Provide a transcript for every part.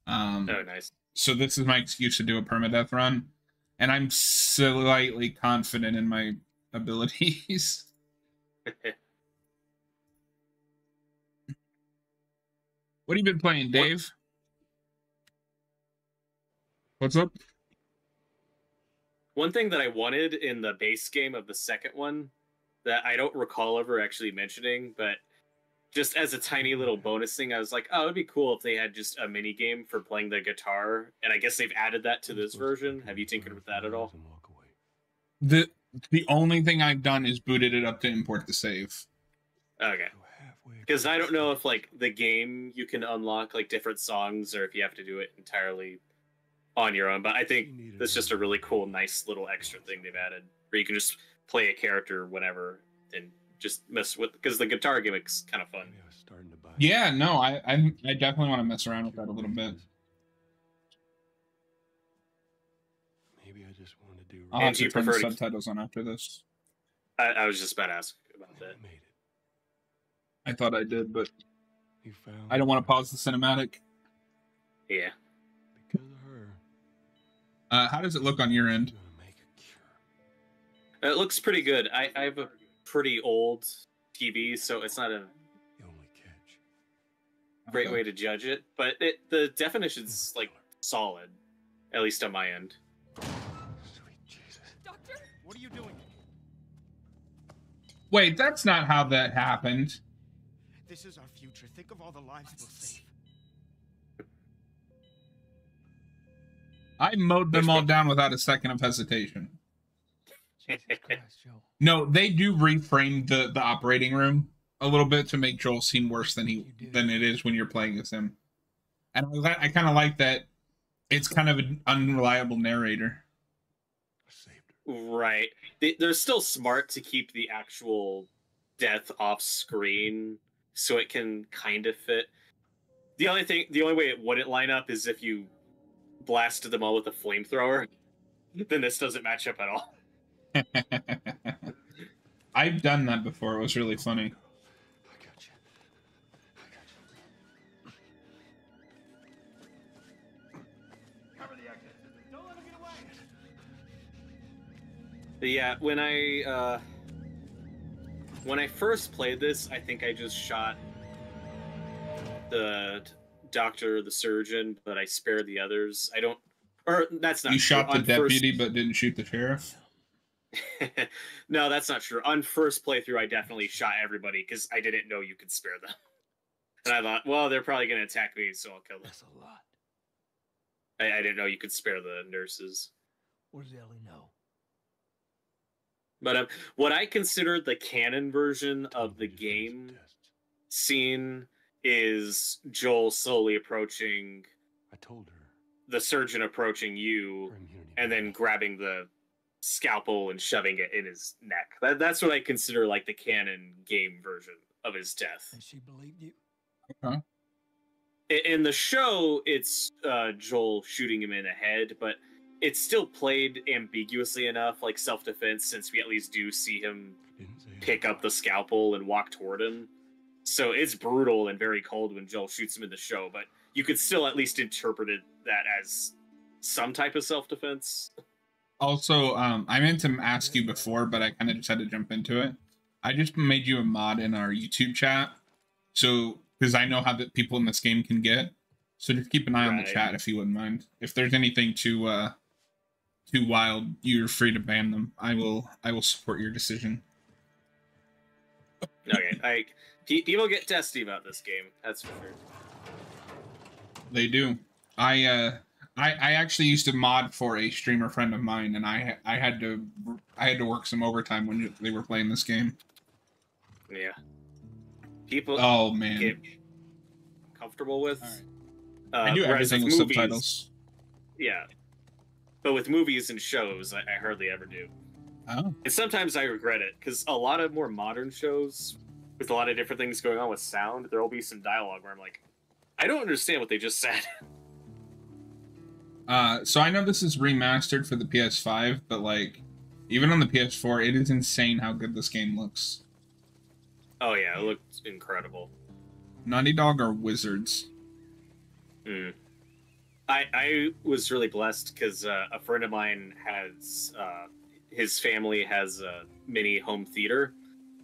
Oh, nice. So this is my excuse to do a permadeath run, and I'm slightly confident in my abilities. What have you been playing, What Dave? What's up? one thing that I wanted in the base game of the second one that I don't recall ever actually mentioning, but just as a tiny little bonus thing, I was like, oh, it'd be cool if they had just a mini game for playing the guitar. And I guess they've added that to this version. Have you tinkered with that at all? The the only thing I've done is booted it up to import the save. Okay. Because I don't know if like the game you can unlock like different songs or if you have to do it entirely on your own. But I think that's just a really cool, nice little extra thing they've added where you can just play a character whenever and just mess with because the guitar gimmick's kind of fun. Yeah, no, I definitely want to mess around with that a little bit. Maybe I just want to do. I'll have to turn the subtitles on after this. I was just about to ask about that. I thought I did, but I don't want to pause the cinematic. Yeah. Because of her. How does it look on your end? It looks pretty good. I have a pretty old TV, so it's not a great way to judge it, but the definition's like solid, at least on my end. Sweet Jesus. Doctor? What are you doing? Wait, that's not how that happened. This is our future. Think of all the lives we'll save. I mowed them all down without a second of hesitation. Jesus Christ, Joe. No, they do reframe the operating room a little bit to make Joel seem worse than it is when you're playing as him. And I kind of like that it's kind of an unreliable narrator. Right. They're still smart to keep the actual death off screen so it can kind of fit. The only way it wouldn't line up is if you blasted them all with a flamethrower. Then this doesn't match up at all. I've done that before. It was really funny. I got you. Cover the exit. Don't let him get away. But yeah, when I first played this, I think I just shot the doctor, the surgeon, but I spared the others. That's not. You shot the deputy, first... but didn't shoot the sheriff. No, that's not true. On first playthrough, I definitely shot everybody because I didn't know you could spare them. And I thought, well, they're probably going to attack me, so I'll kill them. That's a lot. I didn't know you could spare the nurses. What does Ellie know? But what I consider the canon version of the game scene is Joel slowly approaching. I told her. The surgeon approaching you, and then grabbing the scalpel and shoving it in his neck. That's what I consider like the canon game version of his death. And she believed you? Okay. In the show, it's Joel shooting him in the head, but it's still played ambiguously enough, like self-defense, since we at least do see him pick up the scalpel and walk toward him. So it's brutal and very cold when Joel shoots him in the show, but you could still at least interpret that as some type of self-defense. Also, I meant to ask you before, but I kind of just had to jump into it. I just made you a mod in our YouTube chat, so because I know how that people in this game can get. So just keep an eye on the chat if you wouldn't mind. If there's anything too wild, you're free to ban them. I will support your decision. Okay, people get testy about this game. That's for sure. They do. I actually used to mod for a streamer friend of mine, and I had to work some overtime when they were playing this game. Yeah. People. Oh man. Get comfortable with. Right. I do everything with movies, subtitles. Yeah, but with movies and shows, I hardly ever do. Oh. And sometimes I regret it because a lot of more modern shows with a lot of different things going on with sound, there will be some dialogue where I'm like, I don't understand what they just said. So I know this is remastered for the PS5, but like, even on the PS4, it is insane how good this game looks. Oh yeah, it looked incredible. Naughty Dog are wizards. I was really blessed because a friend of mine has his family has a mini home theater,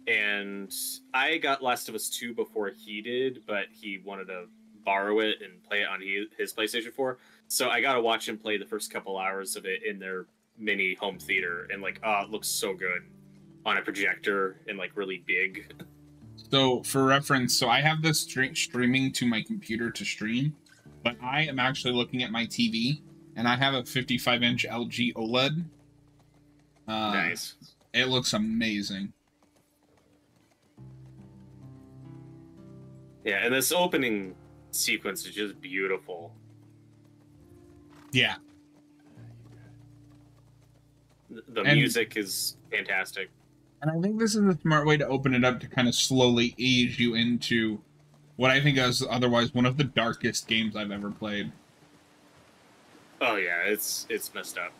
and I got Last of Us 2 before he did, but he wanted to borrow it and play it on his PlayStation 4. So I got to watch him play the first couple hours of it in their mini home theater, and like, oh, it looks so good on a projector and like really big. So for reference, so I have this streaming to my computer to stream, but I am actually looking at my TV, and I have a 55-inch LG OLED. Nice. It looks amazing. Yeah, and this opening sequence is just beautiful. Yeah. The music is fantastic. And I think this is a smart way to open it up to kind of slowly ease you into what I think is otherwise one of the darkest games I've ever played. Oh yeah, it's messed up.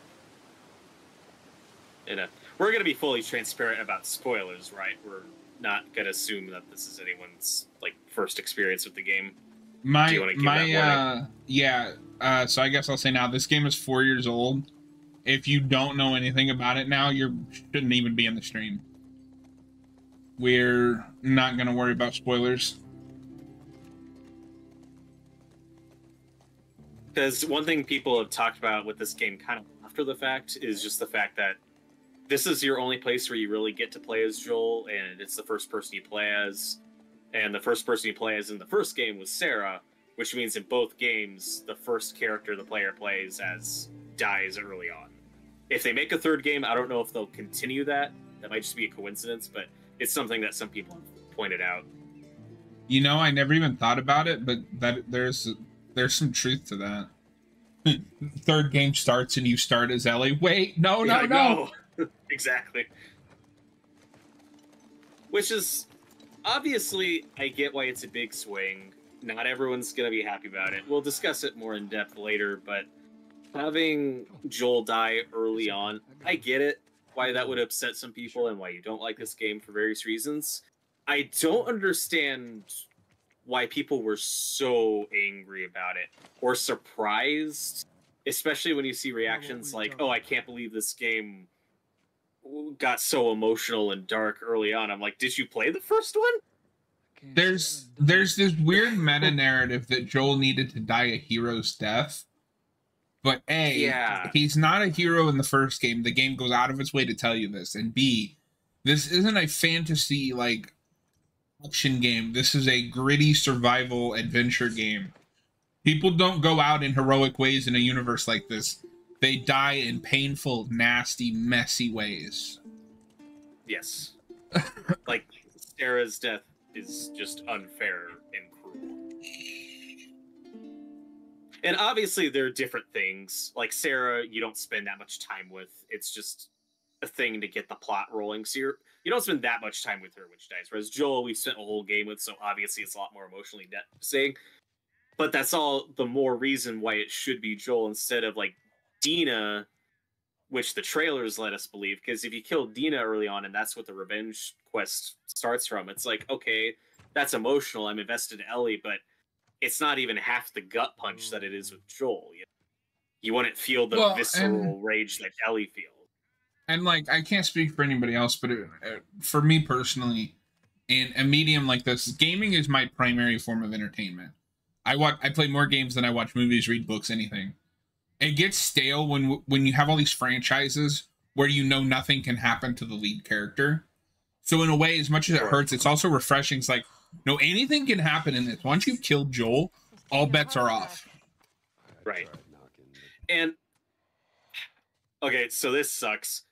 And we're gonna be fully transparent about spoilers, right? We're not gonna assume that this is anyone's like first experience with the game. Do you want to give that warning? So I guess I'll say now this game is 4 years old. If you don't know anything about it now, you shouldn't even be in the stream. We're not gonna worry about spoilers. Because one thing people have talked about with this game kind of after the fact is just the fact that this is your only place where you really get to play as Joel, and it's the first person you play as. And the first person you play as in the first game was Sarah, which means in both games, the first character the player plays as dies early on. If they make a third game, I don't know if they'll continue that. That might just be a coincidence, but it's something that some people have pointed out. You know, I never even thought about it, but there's some truth to that. Third game starts and you start as Ellie. Wait, no. Exactly. Which is, obviously, I get why it's a big swing. Not everyone's going to be happy about it. We'll discuss it more in depth later, but having Joel die early on, I get it, why that would upset some people and why you don't like this game for various reasons. I don't understand why people were so angry about it or surprised, especially when you see reactions like, oh, I can't believe this game got so emotional and dark early on. I'm like, did you play the first one? There's this weird meta narrative that Joel needed to die a hero's death. But A, he's not a hero in the first game. The game goes out of its way to tell you this. And B, this isn't a fantasy like action game. This is a gritty survival adventure game. People don't go out in heroic ways in a universe like this. They die in painful, nasty, messy ways. Yes. Like, Sarah's death is just unfair and cruel. And obviously there are different things. Like Sarah, you don't spend that much time with. It's just a thing to get the plot rolling. So you don't spend that much time with her when she dies. Whereas Joel, we've spent a whole game with, so obviously it's a lot more emotionally devastating. But that's all the more reason why it should be Joel instead of like Dina, which the trailers let us believe. Because if you kill Dina early on and that's what the revenge quest starts from, it's like, okay, that's emotional. I'm invested in Ellie, but it's not even half the gut punch that it is with Joel. You wouldn't feel the visceral rage that Ellie feels. And like, I can't speak for anybody else, but for me personally, in a medium like this, gaming is my primary form of entertainment. I play more games than I watch movies, read books, anything. It gets stale when you have all these franchises where you know nothing can happen to the lead character. So in a way, as much as it hurts, it's also refreshing. It's like, no, anything can happen in this. Once you've killed Joel, all bets are off. Right. And, okay, so this sucks.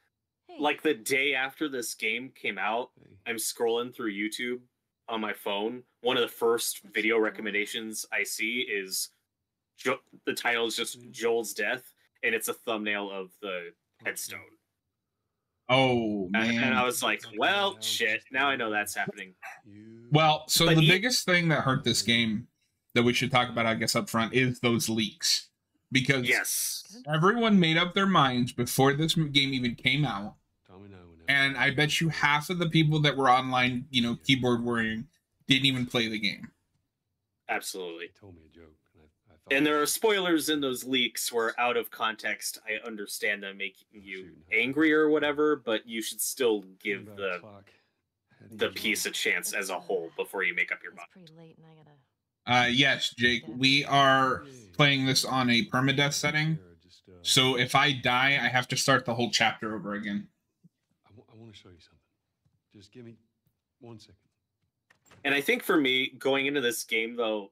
Like, the day after this game came out, I'm scrolling through YouTube on my phone. One of the first video recommendations I see is the title is just Joel's death, and it's a thumbnail of the headstone. Oh, man. And I was like, well, shit, now I know that's happening. Well, so the biggest thing that hurt this game that we should talk about, I guess, up front is those leaks. Because everyone made up their minds before this game even came out. And I bet you half of the people that were online, you know, keyboard warrior, didn't even play the game. Absolutely. And there are spoilers in those leaks where, out of context, I understand them making you angry or whatever, but you should still give the piece a chance as a whole before you make up your mind. It's pretty late and I gotta... Yes, Jake, we are playing this on a permadeath setting. So if I die, I have to start the whole chapter over again. I want to show you something. Just give me 1 second. And I think for me, going into this game, though,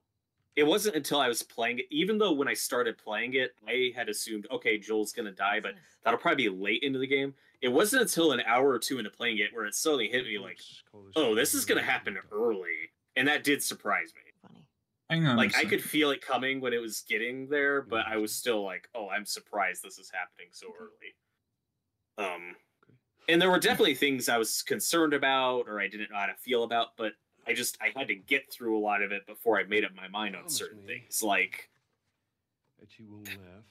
it wasn't until I was playing it, even though when I started playing it, I had assumed, okay, Joel's going to die, but that'll probably be late into the game. It wasn't until an hour or two into playing it where it suddenly hit me like, oh, this is going to happen early. And that did surprise me. Funny. Hang on. Like, I could feel it coming when it was getting there, but I was still like, oh, I'm surprised this is happening so early. And there were definitely things I was concerned about or I didn't know how to feel about, but I had to get through a lot of it before I made up my mind on certain things. Like, Bet you won't laugh.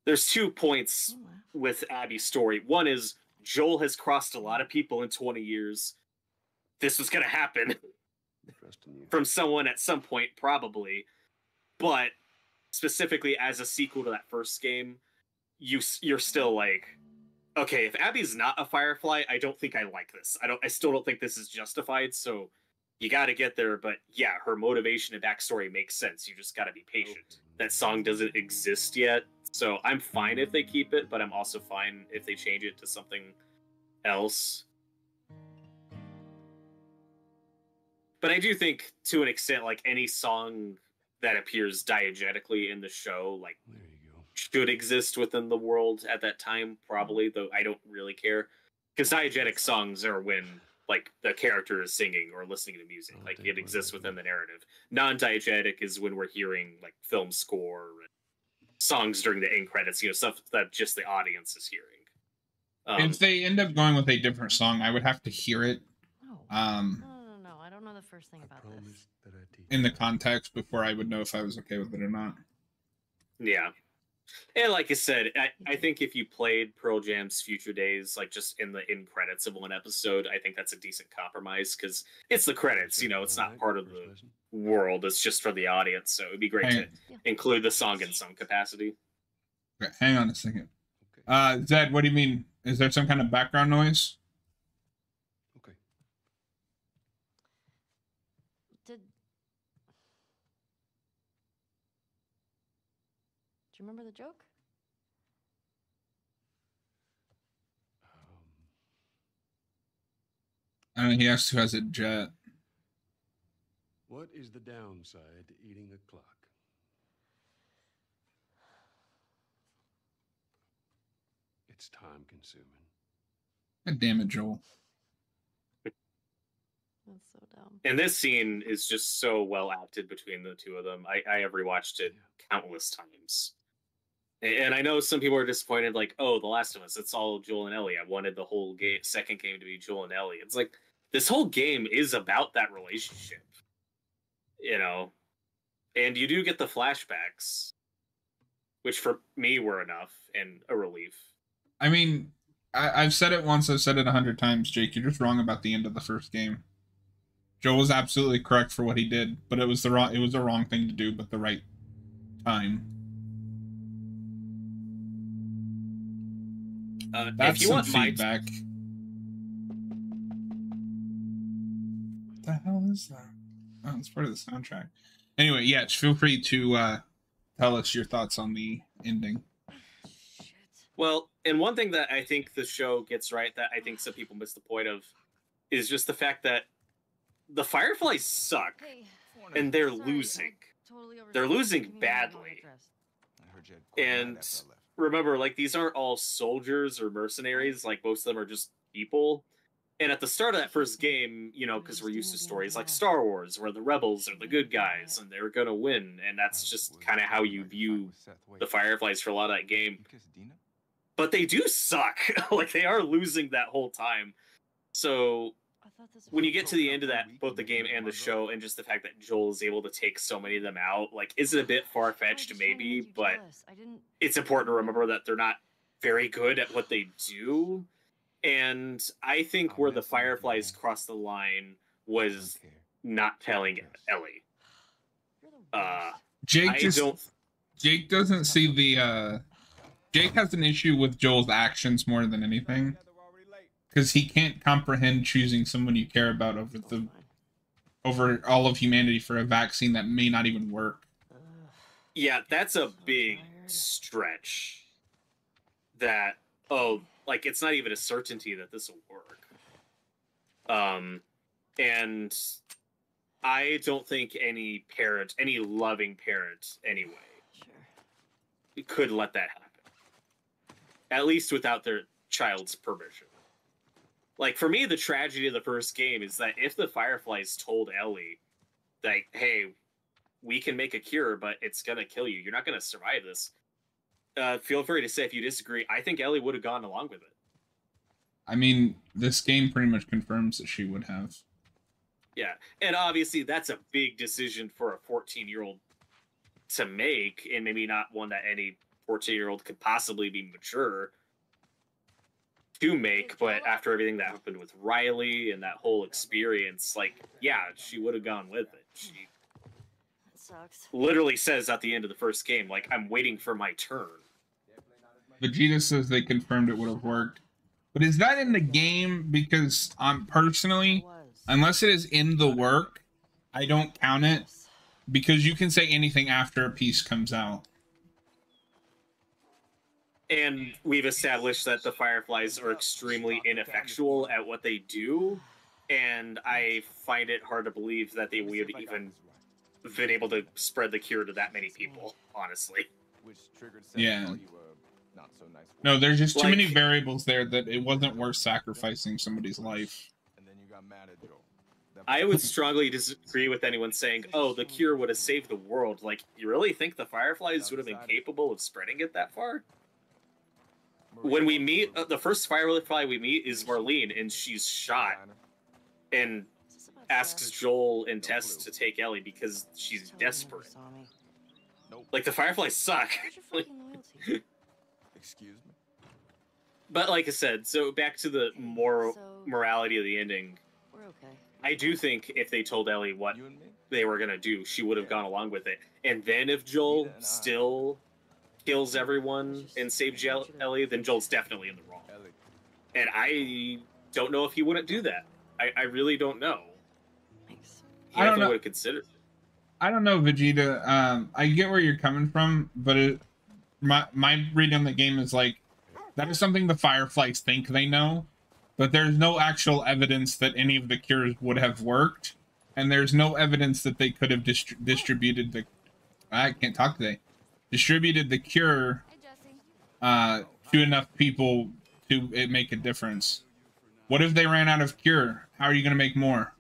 there's 2 points with Abby's story. One is Joel has crossed a lot of people in 20 years. This was going to happen from someone at some point, probably. But specifically as a sequel to that first game, you're still like, okay, if Abby's not a Firefly, I don't think I like this. I still don't think this is justified, so you gotta get there, but yeah, her motivation and backstory makes sense. You just gotta be patient. That song doesn't exist yet, so I'm fine if they keep it, but I'm also fine if they change it to something else. But I do think, to an extent, like, any song that appears diegetically in the show, like, should exist within the world at that time, probably, though I don't really care. Because diegetic songs are when, like, the character is singing or listening to music. Like, it exists within the narrative. Non-diegetic is when we're hearing, like, film score, and songs during the end credits, stuff that just the audience is hearing. If they end up going with a different song, I would have to hear it. No. No. I don't know the first thing about this. In the context before I would know if I was okay with it or not. Yeah. And like I said, I think if you played Pearl Jam's Future Days, like just in the end credits of one episode, I think that's a decent compromise because it's the credits, it's not part of the world. It's just for the audience. So it'd be great to include the song in some capacity. Okay, hang on a second. Zed, what do you mean? Is there some kind of background noise? Okay. Do you remember the joke? I don't know, he asked who has a jet. What is the downside to eating a clock? It's time consuming. God damn it, Joel. That's so dumb. And this scene is just so well acted between the two of them. I have rewatched it countless times. And I know some people are disappointed, like, oh, The Last of Us, it's all Joel and Ellie. I wanted the whole second game to be Joel and Ellie. It's like, this whole game is about that relationship. And you do get the flashbacks, which for me were enough and a relief. I mean, I've said it once, I've said it 100 times, Jake. You're just wrong about the end of the first game. Joel was absolutely correct for what he did, but it was the wrong thing to do, but the right time. That's if you some want feedback. What the hell is that? Oh, it's part of the soundtrack. Anyway, yes, feel free to tell us your thoughts on the ending. Well, and one thing that I think the show gets right that I think some people miss the point of is just the fact that the Fireflies suck, and they're losing. They're losing badly. And remember, like, these aren't all soldiers or mercenaries. Like, most of them are just people. And at the start of that first game, because we're used to stories like Star Wars, where the rebels are the good guys and they're going to win. And that's just kind of how you view the Fireflies for a lot of that game. But they do suck. Like, they are losing that whole time. So when you get to the end of that, both the game and the show, and just the fact that Joel is able to take so many of them out, like, is it a bit far-fetched? Maybe, but it's important to remember that they're not very good at what they do. And I think where the Fireflies crossed the line was not telling Ellie. Jake doesn't see the Jake has an issue with Joel's actions more than anything, because he can't comprehend choosing someone you care about over all of humanity for a vaccine that may not even work. Yeah, that's a big stretch. That like it's not even a certainty that this will work. And I don't think any parent, any loving parent anyway, could let that happen. At least without their child's permission. Like, for me, the tragedy of the first game is that if the Fireflies told Ellie, like, hey, we can make a cure, but it's gonna kill you. You're not gonna survive this. Feel free to say if you disagree. I think Ellie would have gone along with it. I mean, this game pretty much confirms that she would have. Yeah, and obviously that's a big decision for a 14-year-old to make, and maybe not one that any 14-year-old could possibly be mature to make, but after everything that happened with Riley and that whole experience, like, yeah, she would have gone with it. She literally says at the end of the first game, like, I'm waiting for my turn. Vegeta says they confirmed it would have worked. But is that in the game? Because personally, unless it is in the work, I don't count it, because you can say anything after a piece comes out. And we've established that the Fireflies are extremely ineffectual at what they do, and I find it hard to believe that they would even been able to spread the cure to that many people, honestly. Yeah. No, there's just too many variables there that it wasn't worth sacrificing somebody's life. I would strongly disagree with anyone saying, oh, the cure would have saved the world. Like, you really think the Fireflies would have been capable of spreading it that far? When we meet, the first Firefly we meet is Marlene, and she's shot and asks Joel and Tess to take Ellie because she's desperate. Like, the Fireflies suck. Excuse me? But like I said, so back to the morality of the ending. I do think if they told Ellie what they were going to do, she would have gone along with it. And then if Joel still kills everyone and saves Ellie, then Joel's definitely in the wrong. And I don't know if he wouldn't do that. I really don't know. I don't know. Would have considered. I don't know, Vegeta. I get where you're coming from, but my read on the game is like, that is something the Fireflies think they know, but there's no actual evidence that any of the cures would have worked, and there's no evidence that they could have distributed the... I can't talk today. Distributed the cure to enough people to make a difference. What if they ran out of cure? How are you going to make more?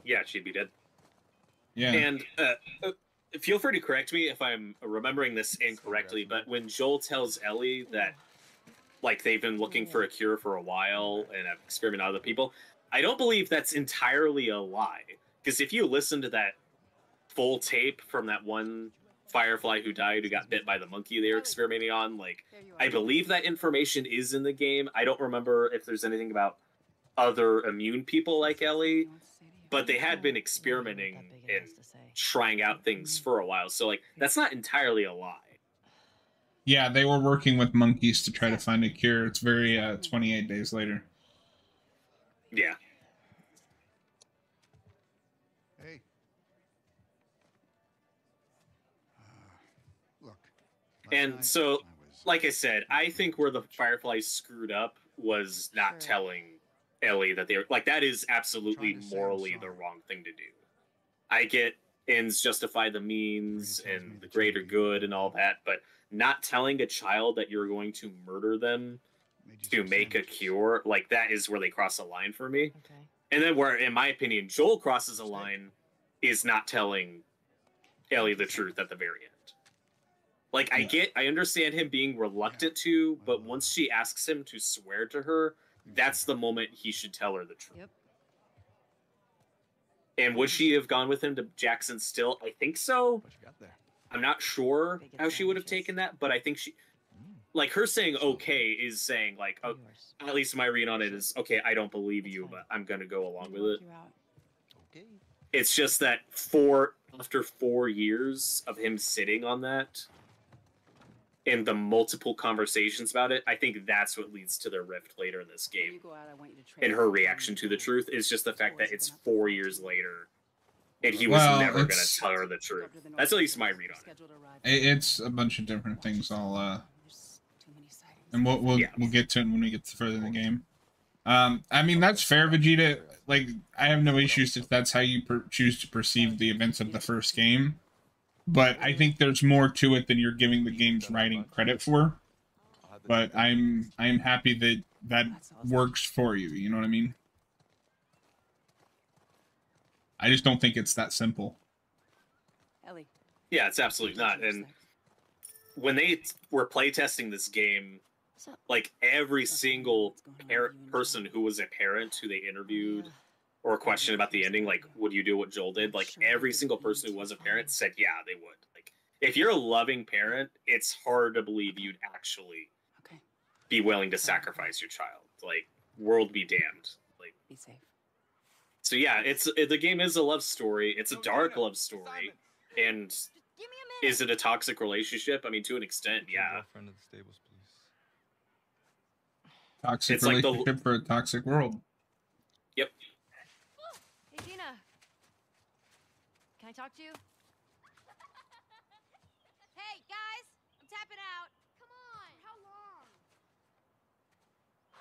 Yeah, she'd be dead. Yeah. And feel free to correct me if I'm remembering this incorrectly, but when Joel tells Ellie that, like, they've been looking for a cure for a while and have experimented on other people, I don't believe that's entirely a lie. Because if you listen to that full tape from that one Firefly who died, who got bit by the monkey they were experimenting on, like, I believe that information is in the game. I don't remember if there's anything about other immune people like Ellie, but they had been experimenting and trying out things for a while. So, like, that's not entirely a lie. Yeah, they were working with monkeys to try to find a cure. It's very 28 days later. Yeah. Hey. Look. And so, like I said, I think where the Fireflies screwed up was not telling Ellie that they were... Like, that is absolutely morally the wrong thing to do. I get ends justify the means and the greater good and all that, but not telling a child that you're going to murder them to make a cure, like, that is where they cross a line for me. Okay. And then where, in my opinion, Joel crosses a line is not telling Ellie the truth at the very end. Like, I understand him being reluctant to, but once she asks him to swear to her, that's the moment he should tell her the truth. Yep. And would she have gone with him to Jackson still? I think so. I'm not sure how she would have taken that, but I think she... Like, her saying okay is saying, like, oh, at least my read on it is, okay, I don't believe you, but I'm going to go along with it. It's just that for after 4 years of him sitting on that and the multiple conversations about it, I think that's what leads to their rift later in this game. And her reaction to the truth is just the fact that it's 4 years later and he was never going to tell her the truth. That's at least my read on it. It's a bunch of different things. And we'll get to it when we get further in the game. I mean, that's fair, Vegeta. Like, I have no issues if that's how you choose to perceive the events of the first game. But I think there's more to it than you're giving the game's writing credit for. But I'm happy that that works for you. You know what I mean? I just don't think it's that simple. Yeah, it's absolutely not. And when they were playtesting this game, like every single person who was a parent who they interviewed or questioned about the ending, like, would you do what Joel did? Like, every single person who was a parent said, yeah, they would. Like, if you're a loving parent, it's hard to believe you'd actually be willing to sacrifice your child. Like, world be damned. Like, be safe. So yeah, the game is a love story. It's a dark love story, and is it a toxic relationship? I mean, to an extent, yeah. Toxic it's relationship like for a toxic world. Yep. Hey, Gina. Can I talk to you? Hey, guys. I'm tapping out. Come on. How long?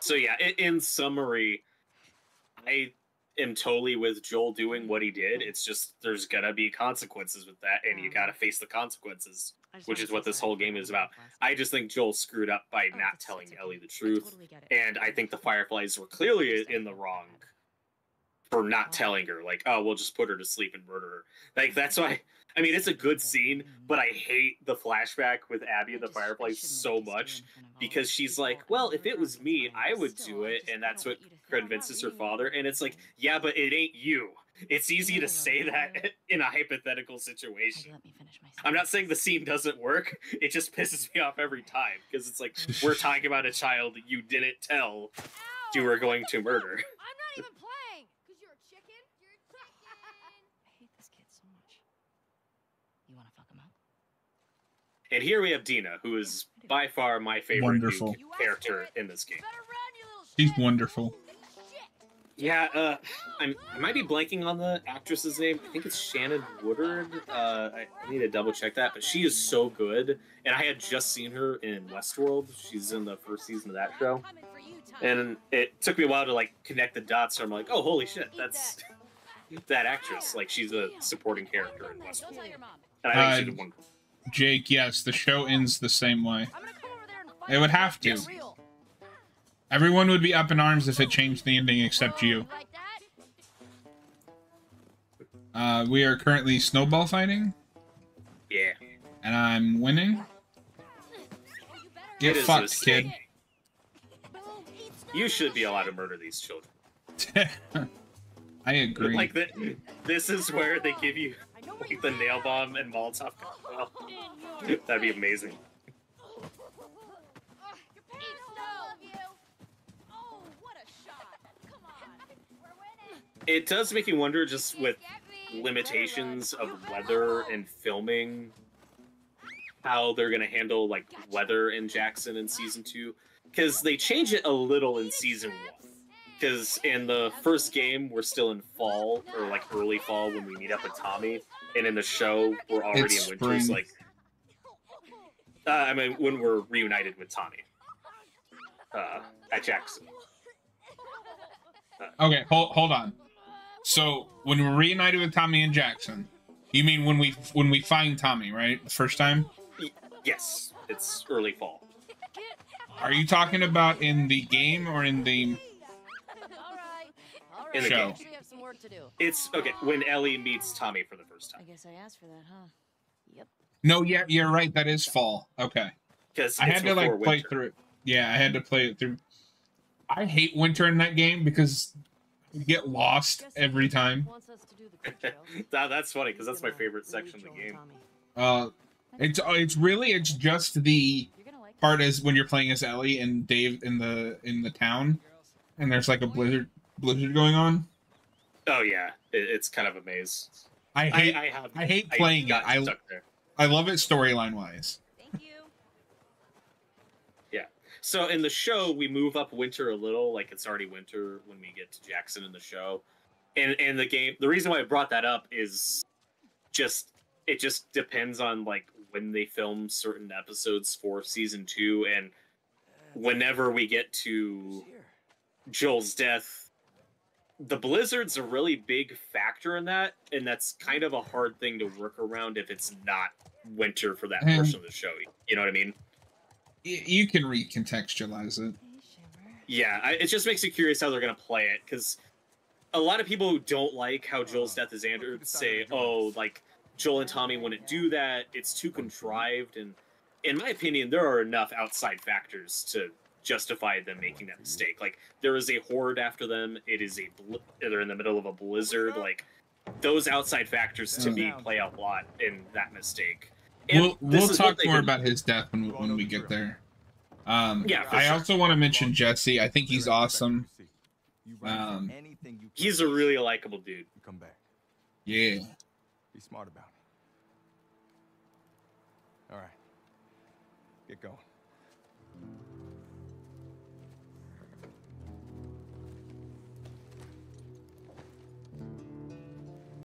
So yeah, in summary, I am totally with Joel doing what he did. It's just there's gonna be consequences with that, and you gotta face the consequences, which is what this whole game is about. I just think Joel screwed up by not telling Ellie the truth, and I think the Fireflies were clearly in the wrong for not telling her, like, oh, we'll just put her to sleep and murder her. Like, that's why, I mean, it's a good scene, but I hate the flashback with Abby and the Fireflies so much, because she's like, well, if it was me, I would do it, and that's what convinces her father, and it's like, yeah, but it ain't you. It's easy to say that in a hypothetical situation. I'm not saying the scene doesn't work, it just pisses me off every time, because it's like, we're talking about a child you didn't tell you were going to murder. I'm not even playing! Because you're a chicken? You're a chicken! I hate this kid so much. You want to fuck him up? And here we have Dina, who is by far my favorite character in this game. She's wonderful. Yeah, I might be blanking on the actress's name. I think it's Shannon Woodard. I need to double check that, but she is so good. And I had just seen her in Westworld. She's in the first season of that show. And it took me a while to, like, connect the dots. So I'm like, oh, holy shit, that's that actress. Like, she's a supporting character in Westworld. And I think she did wonderful. Jake, yes, the show ends the same way. It would have to. Yes. Everyone would be up in arms if it changed the ending except you. We are currently snowball fighting. Yeah. And I'm winning. Get fucked, kid. You should be allowed to murder these children. I agree. Like, this is where they give you, like, the nail bomb and Molotov cocktail. That'd be amazing. It does make you wonder, just with limitations of weather and filming, how they're going to handle, like, weather in Jackson in Season 2. Because they change it a little in Season 1. Because in the first game, we're still in fall, or, like, early fall when we meet up with Tommy. And in the show, we're already in winter. So, like, I mean, when we're reunited with Tommy. At Jackson. Okay, hold on. So, when we're reunited with Tommy and Jackson, you mean when we find Tommy, right? The first time? Yes, it's early fall. Are you talking about in the game or in the in the show? We have some work to do. It's okay when Ellie meets Tommy for the first time. I guess I asked for that, huh? Yep. No, yeah, you're right. That is fall. Okay. Because I had to like play through it. Yeah, I had to play it through. I hate winter in that game because you get lost every time. That's funny because that's my favorite section of the game. It's just the part is when you're playing as Ellie and Dave in the town, and there's like a blizzard going on. Oh yeah, it's kind of a maze. I hate playing it. I love it storyline wise. Thank you. Yeah. So in the show, we move up winter a little, like it's already winter when we get to Jackson in the show. And the game, the reason why I brought that up is it just depends on like when they film certain episodes for season 2, and whenever we get to Joel's death, the blizzard's a really big factor in that, and that's kind of a hard thing to work around if it's not winter for that portion of the show. You know what I mean? You can recontextualize it. Yeah, it just makes you curious how they're going to play it, because a lot of people who don't like how Joel's death is answered say, oh, like, Joel and Tommy wouldn't do that, it's too contrived, and in my opinion, there are enough outside factors to justify them making that mistake. Like, there is a horde after them, they're in the middle of a blizzard, like, those outside factors to me play a lot in that mistake. And we'll talk more about his death when we get there. Yeah, I also want to mention Jesse. I think he's awesome. He's a really likable dude. Come back. Yeah. Be smart about it. All right. Get going.